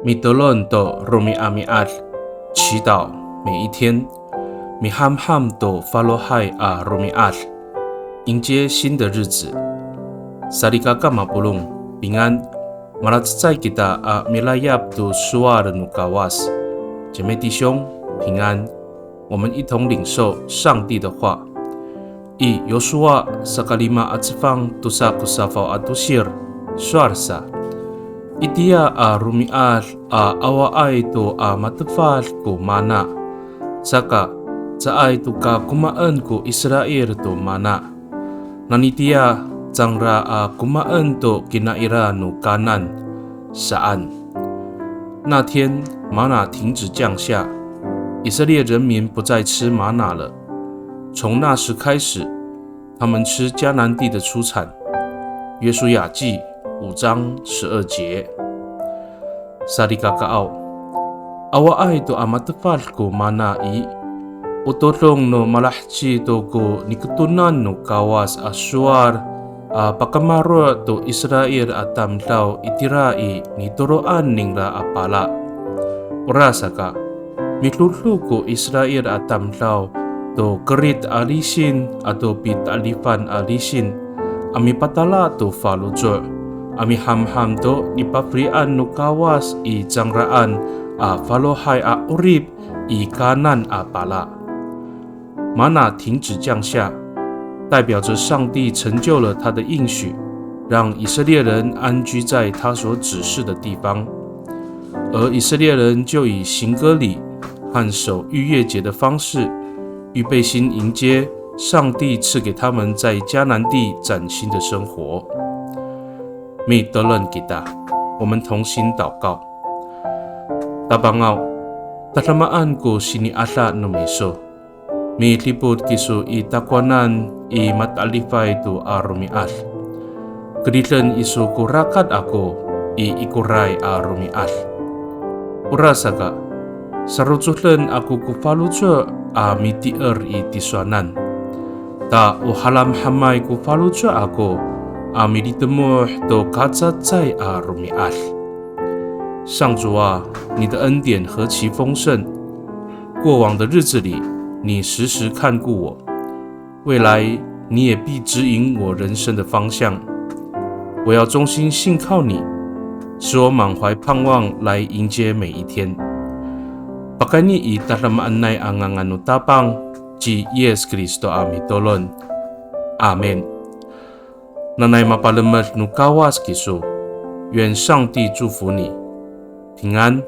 米德伦的罗米阿米阿，祈祷每一天。米ham ham的法罗海阿罗米阿，迎接新的日子。萨利嘎嘎马布隆平安。马拉兹在吉达阿米拉亚的苏瓦的努嘎瓦斯，姐妹弟兄平安。我们一同领受上帝的话。以尤苏瓦萨卡利玛阿兹方杜萨库萨法阿杜西尔苏尔萨。Idia a rumial a awaay to a matafal ko mana. Saka saay to ka kumaan ko Israel to mana. Nanitia zangra a kumaan to kinaira no kanan. Saan? 那天玛瑙停止降下，以色列人民不再吃玛瑙了。从那时开始，他们吃迦南地的出产。约书亚记5章12节。Sarika kaaw, awa ay to amatafal ko mana i, utotong no malahchi to ko nikutunan no kawas aswar, pakamaro to Israel atamlaw itirai ni turoan ning ra apala. Orasa ka, mitlutlu ko Israel atamlaw to kerit alisin ato pit alifan alisin, amipatala to falujo. Ami ham-ham do ni paprian no kawas i jangraan a falohai a urib i kanan a pala。玛瑙停止降下，代表着上帝成就了他的应许，让以色列人安居在他所指示的地方。而以色列人就以行割礼和守逾越节的方式，预备心迎接上帝赐给他们在迦南地崭新的生活。米德伦吉达，我们同心祷告。Tabangao, tatamaan ko siniasa no meso. Mi lipod kiso itakwanan i matalifay to arumias. Kedilan iso kurakat ako i ikuray arumias. Urasaga, sarutsulan ako kufalucho a mitier i tiswanan. Ta uhalam hamay kufalucho ako Amiditemuh do kazatzai a rumial。上主啊，你的恩典何其丰盛！过往的日子里，你时时看顾我；未来，你也必指引我人生的方向。我要忠心信靠你，使我满怀盼望来迎接每一天。Pakani i dalam anay angangan utapang ji Yesus Kristo amitolon。阿门。Nanay mapalamat no kawas kiso，愿上帝祝福你，平安。